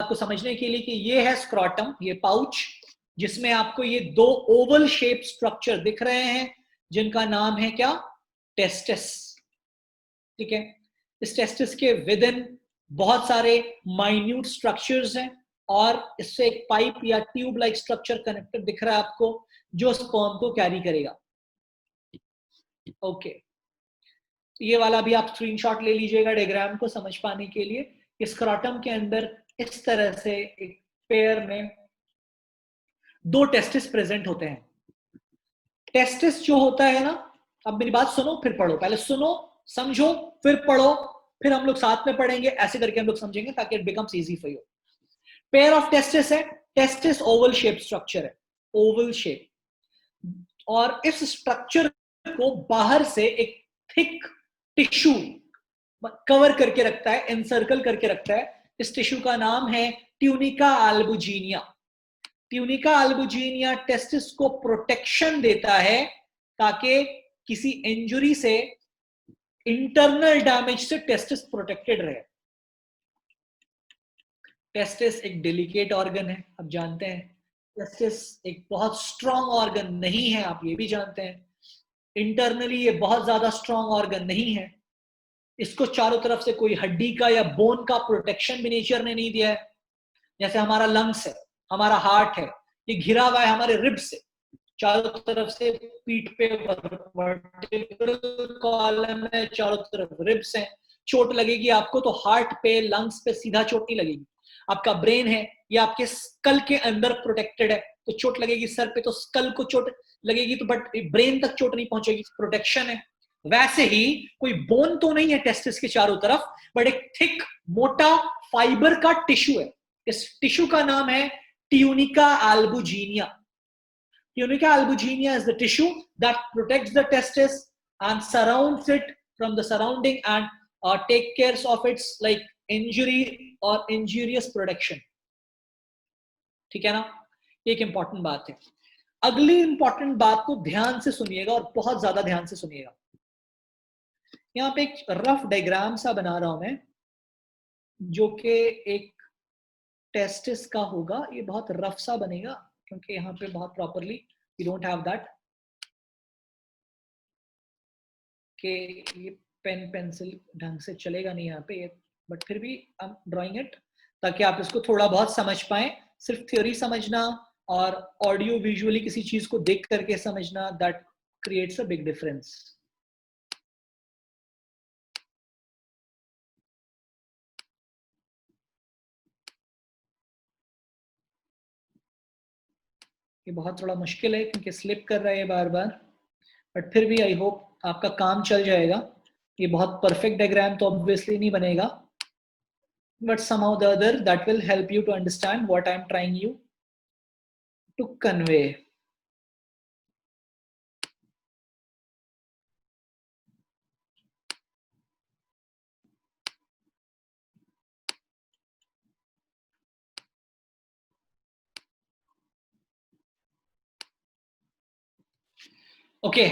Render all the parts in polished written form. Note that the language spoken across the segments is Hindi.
आपको समझने के लिए कि ये है स्क्रॉटम, ये पाउच, जिसमें आपको ये दो ओवल शेप स्ट्रक्चर दिख रहे हैं जिनका नाम है क्या, टेस्टिस। ठीक है, इस टेस्टिस के विद इन बहुत सारे माइन्यूट स्ट्रक्चर्स हैं और इससे एक पाइप या ट्यूब लाइक स्ट्रक्चर कनेक्टेड दिख रहा है आपको जो स्पर्म को कैरी करेगा। ओके, ये वाला भी आप स्क्रीनशॉट ले लीजिएगा डायग्राम को समझ पाने के लिए। इस स्क्रॉटम के अंदर इस तरह से एक पेयर में दो टेस्टिस प्रेजेंट होते हैं। टेस्टिस जो होता है ना, अब मेरी बात सुनो फिर पढ़ो, पहले सुनो समझो फिर पढ़ो, फिर हम लोग साथ में पढ़ेंगे, ऐसे करके हम लोग समझेंगे ताकि it becomes easy for you. Pair of testis है, टेस्टिस ओवल शेप स्ट्रक्चर है, ओवल शेप, और इस स्ट्रक्चर को बाहर से एक थिक टिश्यू कवर करके रखता है, एनसर्कल करके रखता है। इस टिश्यू का नाम है ट्यूनिका अल्बुजिनिया। ट्यूनिका अल्बुजिनिया टेस्टिस को प्रोटेक्शन देता है ताकि किसी इंजरी से, इंटरनल डैमेज से टेस्टिस प्रोटेक्टेड रहे। टेस्टिस एक डेलिकेट ऑर्गन है, आप जानते हैं। टेस्टिस एक बहुत स्ट्रॉन्ग ऑर्गन नहीं है, आप ये भी जानते हैं। इंटरनली ये बहुत ज्यादा स्ट्रॉन्ग ऑर्गन नहीं है। इसको चारों तरफ से कोई हड्डी का या बोन का प्रोटेक्शन भी नेचर ने नहीं दिया है। जैसे हमारा लंग्स है, हमारा हार्ट है, ये घिरा हुआ है हमारे रिब से, चारों तरफ से पीठ पे वर्टिकल कॉलम है, चारों तरफ रिब्स हैं। चोट लगेगी आपको तो हार्ट पे, लंग्स पे सीधा चोट नहीं लगेगी। आपका ब्रेन है, ये आपके स्कल के अंदर प्रोटेक्टेड है, तो चोट लगेगी सर पे तो स्कल को चोट लगेगी, तो बट ब्रेन तक चोट नहीं पहुंचेगी, प्रोटेक्शन है। वैसे ही कोई बोन तो नहीं है टेस्टिस के चारों तरफ, बट एक थिक मोटा फाइबर का टिश्यू है। इस टिश्यू का नाम है tunica अल्बुजिनिया। Tunica albuginea is the tissue that protects the testis and surrounds it from the surrounding and take care of its like injury or injurious protection. ठीक है ना, एक इंपॉर्टेंट बात है। अगली इंपॉर्टेंट बात को ध्यान से सुनिएगा और बहुत ज्यादा ध्यान से सुनिएगा। यहाँ पे एक रफ डायग्राम सा बना रहा हूं मैं, जो कि एक टेस्टिस का होगा। ये बहुत रफ सा बनेगा क्योंकि यहाँ पे बहुत properly we don't have that कि ये पेन पेंसिल ढंग से चलेगा नहीं यहाँ पे, बट फिर भी आई एम ड्राइंग इट ताकि आप इसको थोड़ा बहुत समझ पाए। सिर्फ थ्योरी समझना और ऑडियो विजुअली किसी चीज को देख करके समझना, that creates a big difference. ये बहुत थोड़ा मुश्किल है क्योंकि स्लिप कर रहा है बार बार, बट फिर भी आई होप आपका काम चल जाएगा। ये बहुत परफेक्ट डायग्राम तो ऑब्वियसली नहीं बनेगा, but somehow the other that will help you to understand what I'm trying you to convey. Okay,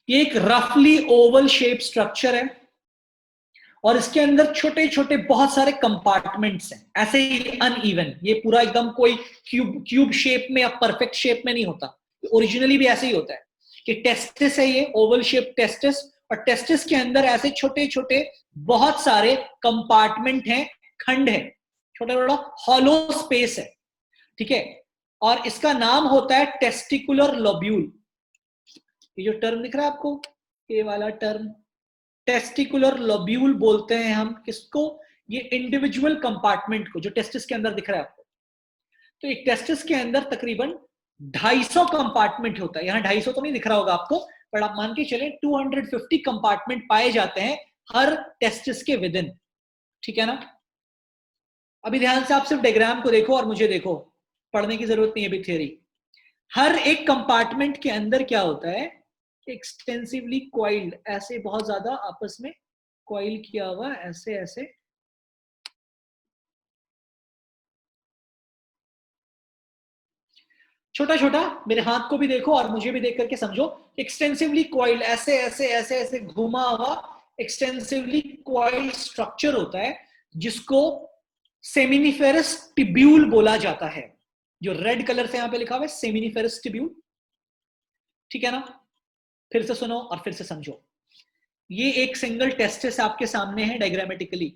ये एक रफली ओवल शेप स्ट्रक्चर है और इसके अंदर छोटे छोटे बहुत सारे कंपार्टमेंट्स हैं, ऐसे ही अनइवन। ये पूरा एकदम कोई क्यूब शेप में या परफेक्ट शेप में नहीं होता, ओरिजिनली भी ऐसे ही होता है कि टेस्टिस है ये ओवल शेप टेस्टिस, और टेस्टिस के अंदर ऐसे छोटे छोटे बहुत सारे कंपार्टमेंट हैं, खंड है, छोटा छोटा हॉलो स्पेस है। ठीक है, और इसका नाम होता है टेस्टिकुलर लोब्यूल। ये जो टर्म दिख रहा है आपको, ये वाला टर्म टेस्टिकुलर लोब्यूल बोलते हैं हम किसको, ये इंडिविजुअल कंपार्टमेंट को जो टेस्टिस के अंदर दिख रहा है आपको। तो एक टेस्टिस के अंदर तकरीबन 250 कंपार्टमेंट होता है। यहाँ 250 तो नहीं दिख रहा होगा आपको, पर आप मान के चलें 250 कंपार्टमेंट पाए जाते हैं हर टेस्टिस के विद इन। ठीक है ना। अभी ध्यान से आप सिर्फ डायग्राम को देखो और मुझे देखो, पढ़ने की जरूरत नहीं है अभी थ्योरी। हर एक कंपार्टमेंट के अंदर क्या होता है, एक्सटेंसिवली कॉइल्ड, ऐसे बहुत ज्यादा आपस में कॉइल किया हुआ, ऐसे ऐसे छोटा छोटा, मेरे हाथ को भी देखो और मुझे भी देख करके समझो, एक्सटेंसिवली कॉइल्ड, ऐसे ऐसे ऐसे ऐसे घुमा हुआ एक्सटेंसिवली कॉइल्ड स्ट्रक्चर होता है जिसको सेमिनिफेरस टिब्यूल बोला जाता है, जो रेड कलर से यहां पे लिखा हुआ है सेमिनिफेरस टिब्यूल, ठीक है ना। फिर से सुनो और फिर से समझो। ये एक सिंगल टेस्टिस आपके सामने है डायग्रामेटिकली।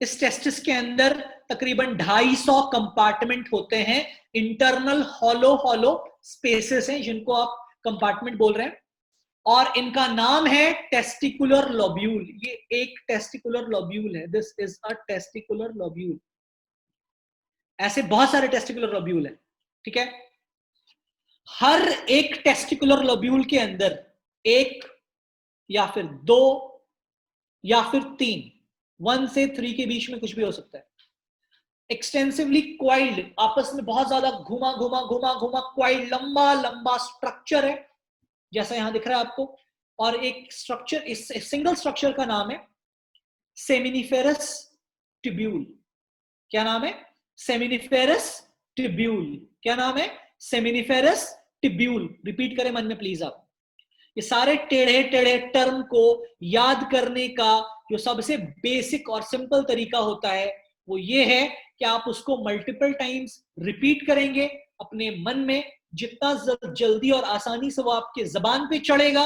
इस टेस्टिस के अंदर तकरीबन 250 कंपार्टमेंट होते हैं, इंटरनल हॉलो स्पेसेस हैं जिनको आप कंपार्टमेंट बोल रहे हैं, और इनका नाम है टेस्टिकुलर लोब्यूल। ये एक टेस्टिकुलर लोब्यूल है, this is a testicular lobule. ऐसे बहुत सारे टेस्टिकुलर लोब्यूल है, ठीक है। हर एक टेस्टिकुलर लोब्यूल के अंदर एक या फिर दो या फिर तीन, 1 से 3 के बीच में कुछ भी हो सकता है, एक्सटेंसिवली क्वाइल्ड, आपस में बहुत ज्यादा घुमा घुमा घुमा घुमा क्वाइल्ड, लंबा लंबा स्ट्रक्चर है जैसा यहां दिख रहा है आपको। और एक स्ट्रक्चर, इस सिंगल स्ट्रक्चर का नाम है सेमिनिफेरस टिब्यूल। क्या नाम है? Seminiferous tubule. क्या नाम है? Seminiferous tubule. रिपीट करें मन में प्लीज आप। ये सारे टेढ़े टेढ़े टर्म को याद करने का जो सबसे बेसिक और सिंपल तरीका होता है वो ये है कि आप उसको मल्टीपल टाइम्स रिपीट करेंगे अपने मन में। जितना जल्दी और आसानी से वो आपके जबान पे चढ़ेगा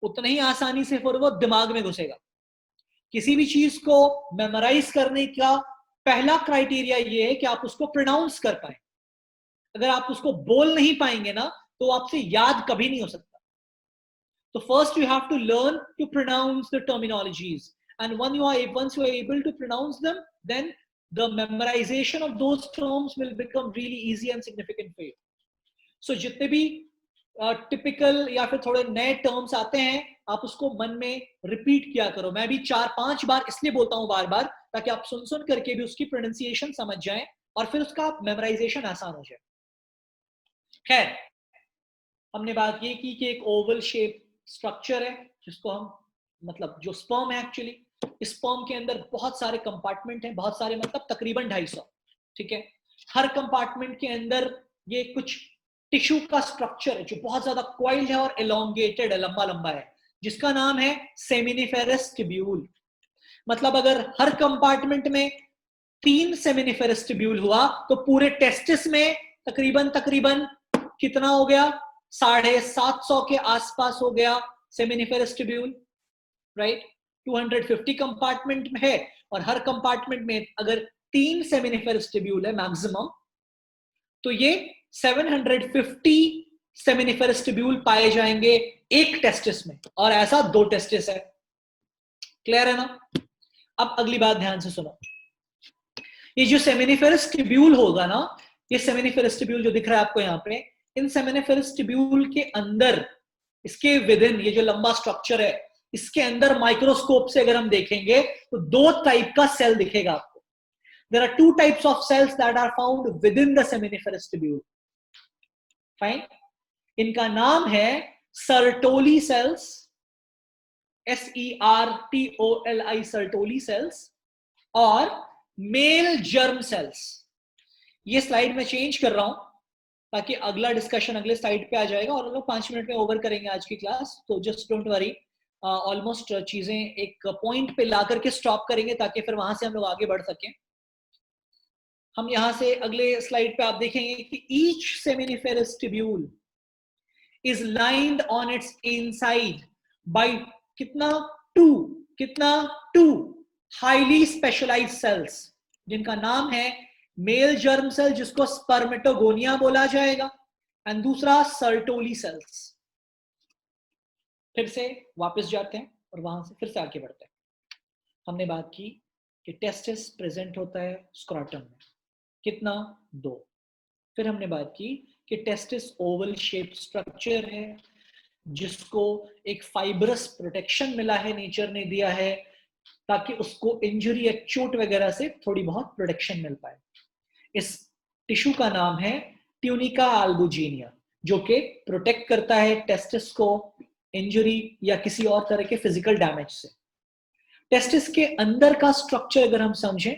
उतना ही आसानी से फिर वो दिमाग में घुसेगा। किसी भी चीज को मेमोराइज करने का पहला क्राइटेरिया ये है कि आप उसको प्रोनाउंस कर पाए। अगर आप उसको बोल नहीं पाएंगे ना तो आपसे याद कभी नहीं हो सकता। So first you have to learn to pronounce the terminologies, and once you are able to pronounce them, then the memorization of those terms will become really easy and significant for you. So जितने भी टिपिकल या फिर थोड़े नए टर्म्स आते हैं आप उसको मन में रिपीट किया करो। मैं भी 4-5 बार इसलिए बोलता हूं बार बार ताकि आप सुन सुन करके भी उसकी प्रोनाउंसिएशन समझ जाएं और फिर उसका मेमोराइजेशन आसान हो जाए। खैर, हमने बात ये की कि एक ओवल शेप स्ट्रक्चर है जिसको हम, मतलब जो स्पर्म है एक्चुअली, इस स्पर्म के अंदर बहुत सारे कंपार्टमेंट हैं, बहुत सारे मतलब तकरीबन 250, ठीक है। हर कंपार्टमेंट के अंदर ये कुछ टिश्यू का स्ट्रक्चर है जो बहुत ज्यादा क्वाइल्ड है और एलोंगेटेड है, लंबा लंबा है, जिसका नाम है सेमिनिफेरस टिब्यूल। मतलब अगर हर कंपार्टमेंट में 3 सेमिनिफेरस टिब्यूल हुआ तो पूरे टेस्टिस में तकरीबन तकरीबन कितना हो गया? 750 के आसपास हो गया सेमिनिफेरस टिब्यूल, राइट। 250 कंपार्टमेंट में है और हर कंपार्टमेंट में अगर 3 सेमिनिफेरस टिब्यूल है मैक्सिमम, तो ये 750 सेमिनिफेरस टिब्यूल पाए जाएंगे एक टेस्टिस में, और ऐसा 2 टेस्टिस है। क्लियर है ना? अब अगली बात ध्यान से सुनो। ये जो सेमिनिफेरस टिब्यूल होगा ना, ये सेमिनिफेरस टिब्यूल जो दिख रहा है आपको यहाँ पे, इन सेमिनिफेरस टिब्यूल के अंदर, इसके विदिन, ये जो लंबा स्ट्रक्चर है इसके अंदर माइक्रोस्कोप से अगर हम देखेंगे तो 2 टाइप का सेल दिखेगा आपको। There are 2 types of cells that are found within the seminiferous tubule. Fine. इनका नाम है Sertoli cells, SERTOLI, Sertoli cells, और मेल जर्म सेल्स। ये स्लाइड में चेंज कर रहा हूं ताकि अगला डिस्कशन अगले स्लाइड पे आ जाएगा और हम लोग 5 मिनट में ओवर करेंगे आज की क्लास। तो जस्ट डोंट वरी, ऑलमोस्ट चीजें एक पॉइंट पे ला करके स्टॉप करेंगे ताकि फिर वहां से हम लोग आगे बढ़ सकें। हम यहां से अगले स्लाइड पे आप देखेंगे कि each seminiferous tubule is lined on it's inside bye कितना? टू हाईली स्पेशलाइज्ड सेल्स, जिनका नाम है मेल जर्म सेल, जिसको स्पर्मेटोगोनिया बोला जाएगा, एंड दूसरा सर्टोली सेल्स। फिर से वापस जाते हैं और वहां से फिर से आगे बढ़ते हैं। हमने बात की कि टेस्टिस प्रेजेंट होता है स्क्रोटम में, कितना? 2। फिर हमने बात की कि टेस्टिस ओवल शेप स्ट्रक्चर है जिसको एक फाइब्रस प्रोटेक्शन मिला है, नेचर ने दिया है ताकि उसको इंजरी या चोट वगैरह से थोड़ी बहुत प्रोटेक्शन मिल पाए। इस टिश्यू का नाम है ट्यूनिका अल्बुजिनिया, जो कि प्रोटेक्ट करता है टेस्टिस को इंजरी या किसी और तरह के फिजिकल डैमेज से। टेस्टिस के अंदर का स्ट्रक्चर अगर हम समझें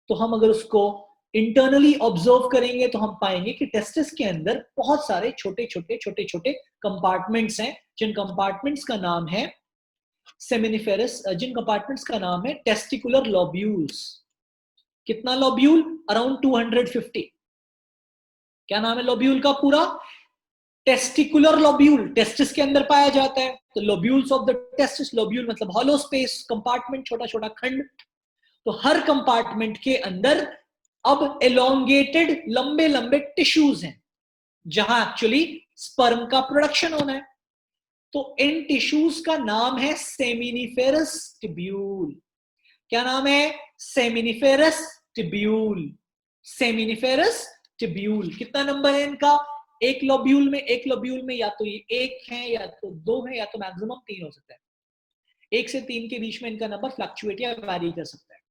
तो हम अगर उसको इंटरनली ऑब्जर्व करेंगे तो हम पाएंगे कि टेस्टिस के अंदर बहुत सारे छोटे छोटे कंपार्टमेंट्स हैं, जिन कंपार्टमेंट्स का नाम है सेमिनिफेरस, जिन कंपार्टमेंट्स का नाम है टेस्टिकुलर लोब्यूल्स। कितना लोब्यूल? अराउंड 250। क्या नाम है लोब्यूल का पूरा? टेस्टिकुलर लोब्यूल, टेस्टिस के अंदर पाया जाता है। तो lobules of the testis, lobule मतलब हॉलो स्पेस, कंपार्टमेंट, छोटा छोटा खंड। तो हर कंपार्टमेंट के अंदर अब एलोंगेटेड लंबे लंबे टिश्यूज हैं जहां एक्चुअली स्पर्म का प्रोडक्शन होना है। तो इन टिश्यूज का नाम है सेमिनिफेरस टिब्यूल। क्या नाम है? Seminiferous tubule. Seminiferous tubule. कितना नंबर है इनका? एक लोब्यूल में या तो ये एक है, या तो दो है, या तो मैक्सिमम तीन हो सकता है। 1 से 3 के बीच में इनका नंबर फ्लक्चुएट या वैरी कर सकता है।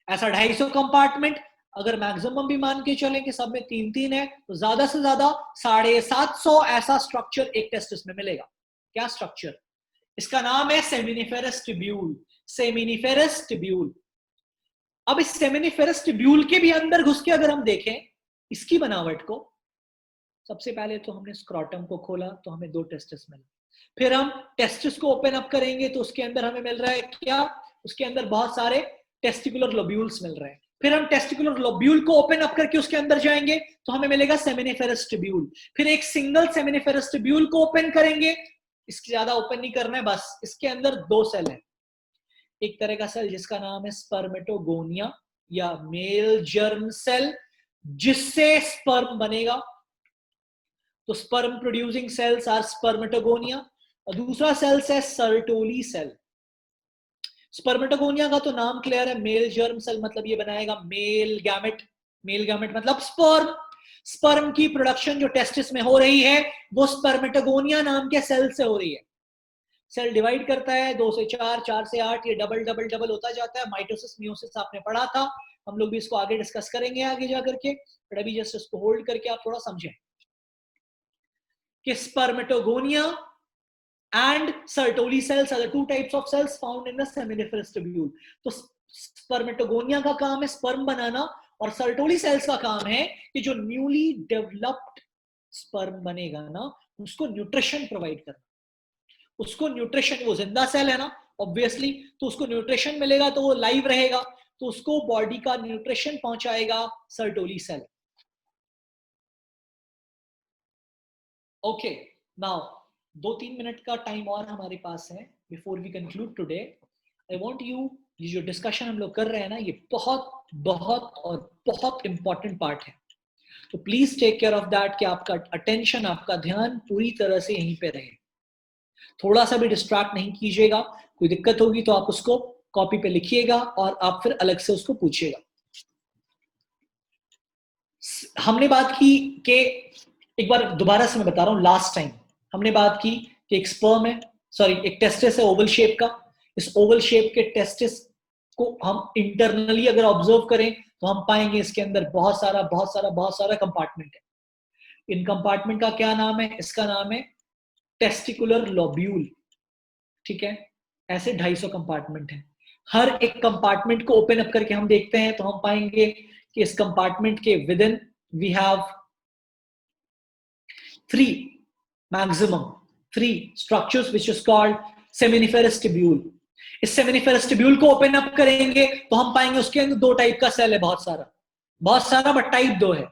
ऐसा 250 कंपार्टमेंट अगर मैक्सिमम भी मान के चलें कि सब में 3-3 है, तो ज्यादा से ज्यादा 750 ऐसा स्ट्रक्चर एक टेस्टिस में मिलेगा। क्या स्ट्रक्चर? इसका नाम है सेमिनिफेरस टिब्यूल। Seminiferous tubule. अब इस सेमिनिफेरस टिब्यूल के भी अंदर घुस के अगर हम देखें इसकी बनावट को, सबसे पहले तो हमने स्क्रॉटम को खोला तो हमें 2 टेस्टिस मिला। फिर हम टेस्टिस को ओपन अप करेंगे तो उसके अंदर हमें मिल रहा है क्या? उसके अंदर बहुत सारे टेस्टिकुलर लोब्यूल्स मिल रहे हैं। फिर हम टेस्टिकुलर लोब्यूल को ओपन अप करके उसके अंदर जाएंगे तो हमें मिलेगा सेमिनिफेरस टिब्यूल। फिर एक सिंगल सेमिनिफेरस टिब्यूल को ओपन करेंगे, इसके ज्यादा ओपन नहीं करना है, बस इसके अंदर 2 सेल है। एक तरह का सेल जिसका नाम है स्पर्मेटोगोनिया या मेल जर्म सेल, जिससे स्पर्म बनेगा। तो sperm producing cells are spermatogonia. और दूसरा सेल्स है सर्टोली सेल। स्पर्मेटोगोनिया का तो नाम क्लियर है, मेल जर्म सेल मतलब ये बनाएगा मेल गैमेट। मेल गैमेट मतलब स्पर्म। स्पर्म की प्रोडक्शन जो टेस्टिस में हो रही है वो स्पर्मेटोगोनिया नाम के सेल से हो रही है। सेल डिवाइड करता है 2 से 4, 4 से 8, ये डबल डबल डबल होता जाता है। माइटोसिस मियोसिस आपने पढ़ा था, हम लोग भी इसको आगे डिस्कस करेंगे आगे जाकर के, बट अभी जस्ट इसको होल्ड करके आप थोड़ा समझें कि spermatogonia and Sertoli cells are the 2 types of cells found in the seminiferous tubule. तो spermatogonia का काम है स्पर्म बनाना, और सर्टोली सेल्स का काम है कि जो न्यूली डेवलप्ड स्पर्म बनेगा ना उसको न्यूट्रिशन प्रोवाइड करना। उसको न्यूट्रिशन, वो जिंदा सेल है ना ऑब्वियसली, तो उसको न्यूट्रिशन मिलेगा तो वो लाइव रहेगा, तो उसको बॉडी का न्यूट्रिशन पहुंचाएगा Sertoli cell. Okay, now 2-3 minute का टाइम और हमारे पास है before we conclude today. I want you, ये जो डिस्कशन हम लोग कर रहे हैं ना, ये बहुत बहुत और बहुत इंपॉर्टेंट पार्ट है। तो please take care of that कि आपका अटेंशन, आपका ध्यान पूरी तरह से यहीं पे रहे। थोड़ा सा भी डिस्ट्रैक्ट नहीं कीजिएगा। कोई दिक्कत होगी तो आप उसको कॉपी पे लिखिएगा और आप फिर अलग से उसको पूछिएगा। हमने बात की कि, एक बार दोबारा से मैं बता रहा हूं, लास्ट टाइम हमने बात की कि एक स्पर्म है, सॉरी एक टेस्टिस है ओवल शेप का। इस ओवल शेप के टेस्टिस को हम इंटरनली अगर ऑब्जर्व करें तो हम पाएंगे इसके अंदर बहुत सारा कंपार्टमेंट है। इन कंपार्टमेंट का क्या नाम है? इसका नाम है टेस्टिकुलर लोब्यूल। ठीक है, ऐसे 250 कंपार्टमेंट हैं। हर एक कंपार्टमेंट को ओपन अप करके हम देखते हैं तो हम पाएंगे कि इस कंपार्टमेंट के within we have 3 maximum 3 structures which is called seminiferous tubule। इस सेमिनिफेरस ट्यूब्यूल को ओपन अप करेंगे तो हम पाएंगे उसके अंदर 2 टाइप का सेल है, बहुत सारा बट टाइप 2 है।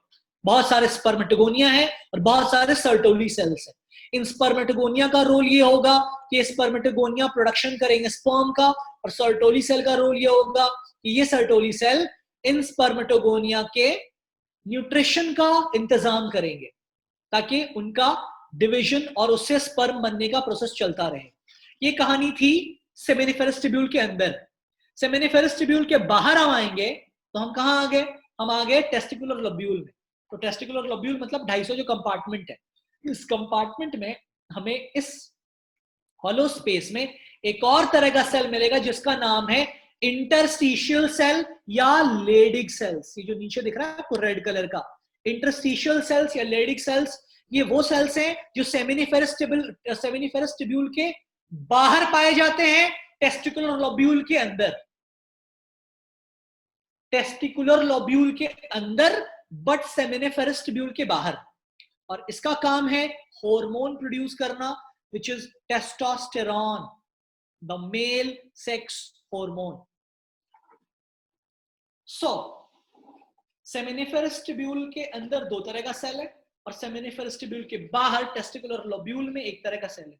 बहुत सारे स्पर्मेटोगोनिया है और बहुत सारे सर्टोली सेल्स है। इन स्पर्मेटोगोनिया का रोल ये होगा कि स्पर्मेटोगोनिया प्रोडक्शन करेंगे स्पर्म का, और सर्टोली सेल का रोल ये होगा कि ये सर्टोली सेल इन स्पर्मेटोगोनिया के न्यूट्रिशन का इंतजाम करेंगे ताकि उनका डिवीजन और उससे स्पर्म बनने का प्रोसेस चलता रहे। ये कहानी थी सेमिनिफेरस ट्यूब्यूल के अंदर। सेमिनिफेरस ट्यूब्यूल के बाहर हम आएंगे तो हम कहां आ गए? हम आ गए टेस्टिकुलर लोब्यूल में। तो टेस्टिकुलर लोब्यूल मतलब 250 जो कंपार्टमेंट है, इस कंपार्टमेंट में हमें इस हॉलो स्पेस में एक और तरह का सेल मिलेगा जिसका नाम है इंटरस्टिशियल सेल या लेडिक सेल्स। ये जो नीचे दिख रहा है आपको रेड कलर का, इंटरस्टिशियल सेल्स या लेडिक सेल्स, ये वो सेल्स हैं जो सेमिनिफेरस ट्यूब्यूल के बाहर पाए जाते हैं, टेस्टिकुलर लोब्यूल के अंदर। टेस्टिकुलर लोब्यूल के अंदर बट सेमिनिफेरस ट्यूब्यूल के बाहर। और इसका काम है हार्मोन प्रोड्यूस करना, which is testosterone, the male sex hormone. So seminiferous tubule के अंदर दो तरह का सेल है और सेमिनिफेरस ट्यूब्यूल के बाहर टेस्टिकुलर लोब्यूल में एक तरह का सेल है,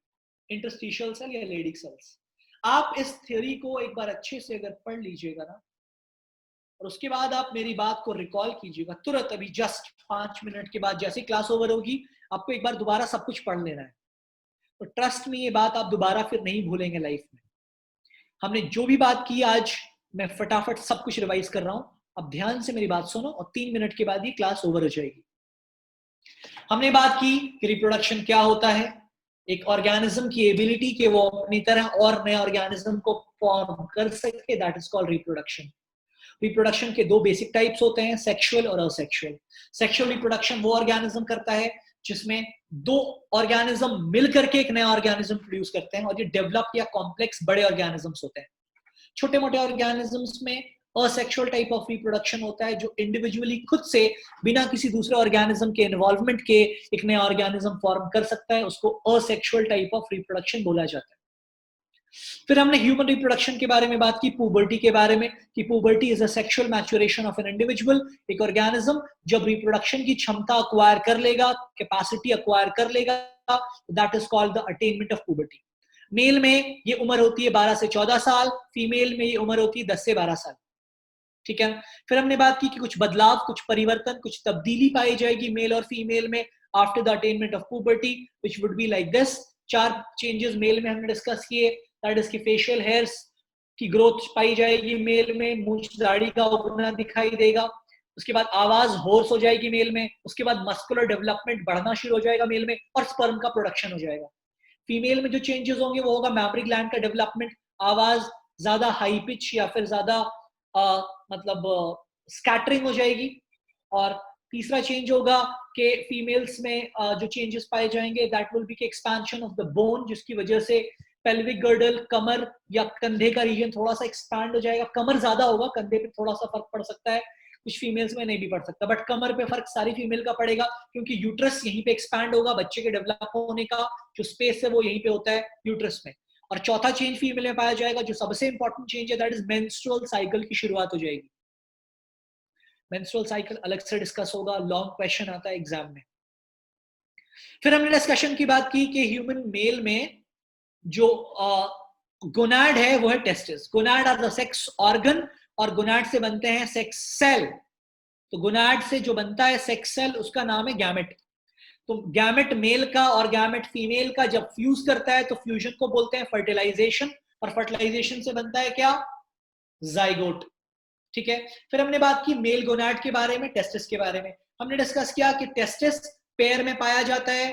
इंटरस्टिशियल सेल या लेडिक सेल्स। आप इस थ्योरी को एक बार अच्छे से अगर पढ़ लीजिएगा ना, और उसके बाद आप मेरी बात को रिकॉल कीजिएगा तुरंत, अभी जस्ट 5 मिनट के बाद जैसे क्लास ओवर होगी आपको एक बार दोबारा सब कुछ पढ़ लेना है, तो ट्रस्ट में ये बात आप दोबारा फिर नहीं भूलेंगे लाइफ में। हमने जो भी बात की आज, मैं फटाफट सब कुछ रिवाइज कर रहा हूं, अब ध्यान से मेरी बात सुनो और 3 मिनट के बाद ही क्लास ओवर हो जाएगी। हमने बात की कि रिप्रोडक्शन क्या होता है, एक ऑर्गेनिज्म की एबिलिटी कि वो अपनी तरह और नए ऑर्गेनिज्म को फॉर्म कर सके, that is called reproduction. Reproduction के दो बेसिक टाइप्स होते हैं, सेक्सुअल और असेक्सुअल। सेक्सुअल रिप्रोडक्शन वो ऑर्गेनिज्म करता है जिसमें दो ऑर्गेनिज्म मिलकर के एक नया ऑर्गेनिज्म प्रोड्यूस करते हैं, और ये डेवलप या कॉम्प्लेक्स बड़े ऑर्गेनिजम्स होते हैं। छोटे मोटे ऑर्गेनिजम्स में असेक्सुअल टाइप ऑफ रिप्रोडक्शन होता है, जो इंडिविजुअली खुद से बिना किसी दूसरे ऑर्गेनिज्म के इन्वॉल्वमेंट के एक नया ऑर्गेनिज्म फॉर्म कर सकता है, उसको असेक्सुअल टाइप ऑफ रिप्रोडक्शन बोला जाता है। फिर हमने ह्यूमन रिप्रोडक्शन के बारे में बात की, पुबर्टी के बारे में, कि puberty is a sexual maturation of an individual, एक ऑर्गेनिज्म जब रिप्रोडक्शन की क्षमता अक्वायर कर लेगा, कैपेसिटी अक्वायर कर लेगा, that is called the attainment of puberty. Male में ये उम्र होती है 12 से 14 साल, फीमेल में ये उम्र होती है 10 से 12 साल। ठीक है। फिर हमने बात की कि कुछ बदलाव, कुछ परिवर्तन, कुछ तब्दीली पाई जाएगी मेल और फीमेल में after the attainment of puberty, which would be like this. 4 changes male में हमने डिस्कस किए, दैट इज की फेशियल हेयर्स की ग्रोथ पाई जाएगी मेल में, मूंछ दाढ़ी का उगना दिखाई देगा, उसके बाद आवाज होर्स हो जाएगी मेल में, उसके बाद मस्कुलर डेवलपमेंट बढ़ना शुरू हो जाएगा मेल में, और स्पर्म का प्रोडक्शन हो जाएगा। फीमेल में जो चेंजेस होंगे वो होगा मैमरी ग्लैंड का डेवलपमेंट, आवाज ज्यादा हाई पिच या फिर ज्यादा मतलब स्कैटरिंग हो जाएगी। और तीसरा चेंज होगा कि फीमेल्स में जो चेंजेस पाए जाएंगे दैट विल बी के एक्सपेंशन ऑफ द बोन, जिसकी वजह से पेल्विक गर्डल, कमर या कंधे का रीजन थोड़ा सा एक्सपैंड हो जाएगा। कमर ज्यादा होगा, कंधे पे थोड़ा सा फर्क पड़ सकता है, कुछ फीमेल्स में नहीं भी पड़ सकता, बट कमर पे फर्क सारी फीमेल का पड़ेगा, क्योंकि यूट्रस यहीं पे एक्सपैंड होगा, बच्चे के डेवलप होने का जो स्पेस है वो यहीं पे होता है यूट्रस में। और चौथा चेंज फीमेल में पाया जाएगा, जो सबसे इंपॉर्टेंट चेंज है, दैट इज मेंस्ट्रुअल साइकिल की शुरुआत हो जाएगी। मेंस्ट्रुअल साइकिल अलग से डिस्कस होगा, लॉन्ग क्वेश्चन आता है एग्जाम में। फिर हमने डिस्कशन की बात की कि ह्यूमन मेल में जो गोनाड है वो है testis. Gonad are the sex organ, और गोनाड से बनते हैं सेक्स सेल। तो गोनाड से जो बनता है सेक्स सेल, उसका नाम है गैमेट। तो गैमेट मेल का और गैमेट फीमेल का जब फ्यूज करता है तो फ्यूजन को बोलते हैं फर्टिलाइजेशन, और फर्टिलाइजेशन से बनता है क्या? जाइगोट। ठीक है। फिर हमने बात की मेल गोनाड के बारे में, टेस्टिस के बारे में। हमने डिस्कस किया कि टेस्टिस पेयर में पाया जाता है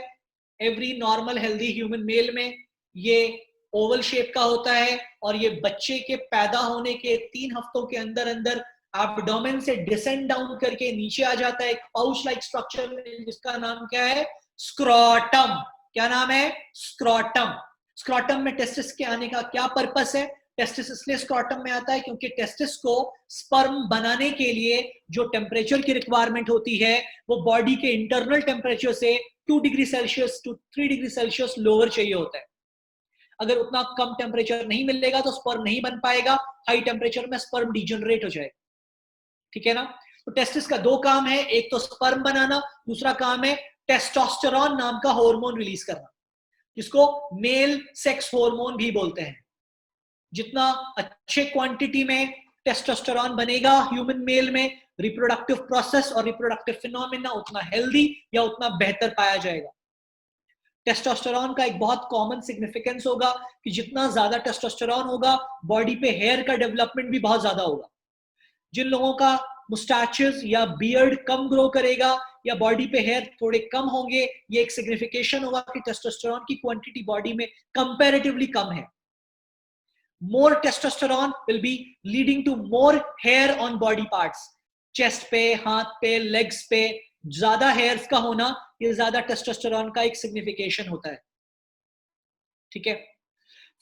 every normal healthy human male में, ये ओवल शेप का होता है, और ये बच्चे के पैदा होने के 3 हफ्तों के अंदर अंदर एब्डोमेन से डिसेंड डाउन करके नीचे आ जाता है एक पाउच लाइक स्ट्रक्चर में, जिसका नाम क्या है? स्क्रोटम। क्या नाम है? स्क्रोटम। स्क्रोटम में टेस्टिस के आने का क्या पर्पस है? टेस्टिस इसलिए स्क्रोटम में आता है क्योंकि टेस्टिस को स्पर्म बनाने के लिए जो टेम्परेचर की रिक्वायरमेंट होती है वो बॉडी के इंटरनल टेम्परेचर से 2 degree Celsius to 3 degree Celsius lower चाहिए होता है। अगर उतना कम टेम्परेचर नहीं मिलेगा तो स्पर्म नहीं बन पाएगा, हाई टेम्परेचर में स्पर्म डिजनरेट हो जाएगा। ठीक है ना। तो टेस्टिस का 2 काम है, एक तो स्पर्म बनाना, दूसरा काम है टेस्टोस्टेरोन नाम का हार्मोन रिलीज करना, जिसको मेल सेक्स हार्मोन भी बोलते हैं। जितना अच्छे क्वांटिटी में टेस्टोस्टेरोन बनेगा ह्यूमन मेल में, रिप्रोडक्टिव प्रोसेस और रिप्रोडक्टिव फिनोमेना उतना हेल्दी या उतना बेहतर पाया जाएगा। टेस्टोस्टेरोन का एक बहुत कॉमन सिग्निफिकेंस होगा कि जितना ज्यादा टेस्टोस्टेरोन होगा बॉडी पे हेयर का डेवलपमेंट भी बहुत ज्यादा होगा। जिन लोगों का मुस्टैचेस या बियर्ड कम ग्रो करेगा या बॉडी पे हेयर थोड़े कम होंगे, ये एक सिग्निफिकेशन होगा कि टेस्टोस्टेरोन की क्वांटिटी बॉडी में कंपैरेटिवली कम है। More testosterone will be leading to more hair on body parts. Chest पे, हाथ पे, लेग्स पे ज्यादा हेयर्स का होना ये ज्यादा टेस्टोस्टेरोन का एक सिग्निफिकेशन होता है। ठीक है।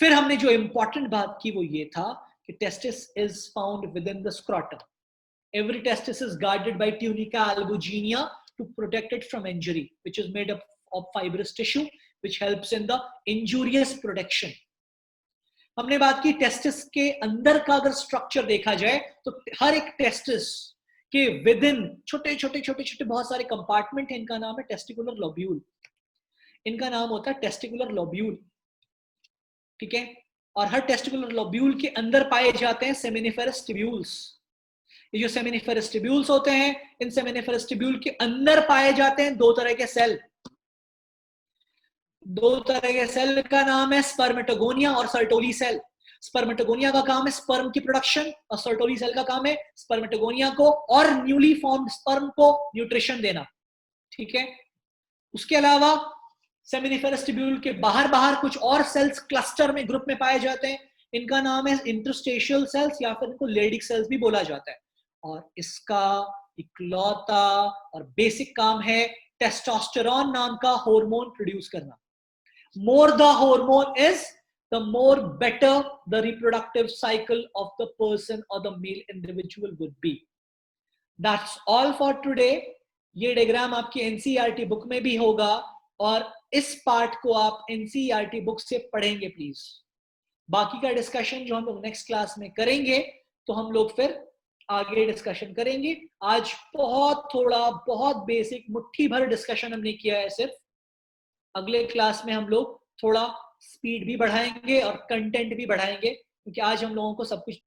फिर हमने जो इंपॉर्टेंट बात की वो ये था कि testis is found with in the scrotum. Every testis is guarded by tunica albuginea to protect it from injury, which is made up of fibrous tissue, which helps in the injurious protection. हमने बात की टेस्टिस के अंदर का अगर स्ट्रक्चर देखा जाए तो हर एक टेस्टिस के विद इन छोटे छोटे छोटे छोटे बहुत सारे कंपार्टमेंट है, इनका नाम है टेस्टिकुलर लोब्यूल। इनका नाम होता है टेस्टिकुलर लोब्यूल, ठीक है। और हर टेस्टिकुलर लोब्यूल के अंदर पाए जाते हैं सेमिनिफेरस ट्यूब्यूल्स। ये जो सेमिनिफेरस ट्यूब्यूल्स होते हैं, इन सेमिनिफेरस ट्यूब्यूल के अंदर पाए जाते हैं दो तरह के सेल। दो तरह के सेल का नाम है स्पर्मेटोगोनिया और सर्टोली सेल। स्पर्मेटोगोनिया का काम है स्पर्म की प्रोडक्शन और सर्टोली सेल का काम है स्पर्मेटोगोनिया को और न्यूली फॉर्म्ड स्पर्म को न्यूट्रिशन देना, ठीक है। उसके अलावा सेमिनिफेरस ट्यूब्यूल के बाहर बाहर कुछ और सेल्स क्लस्टर में ग्रुप में पाए जाते हैं। इनका नाम है इंटरस्टेशियल सेल्स या फिर इनको लेडिक सेल्स भी बोला जाता है। और इसका इकलौता और बेसिक काम है टेस्टोस्टेरोन नाम का हार्मोन प्रोड्यूस करना। More the hormone is, the more better the reproductive cycle of the person or the male individual would be. That's all for today. ये डायग्राम आपकी एनसीईआरटी बुक में भी होगा और इस पार्ट को आप एनसीईआरटी बुक से पढ़ेंगे प्लीज। बाकी का डिस्कशन जो हम लोग नेक्स्ट क्लास में करेंगे तो हम लोग फिर आगे डिस्कशन करेंगे। आज बहुत बेसिक मुट्ठी भर डिस्कशन हमने किया है सिर्फ। अगले क्लास में हम लोग थोड़ा स्पीड भी बढ़ाएंगे और कंटेंट भी बढ़ाएंगे, क्योंकि आज हम लोगों को सब कुछ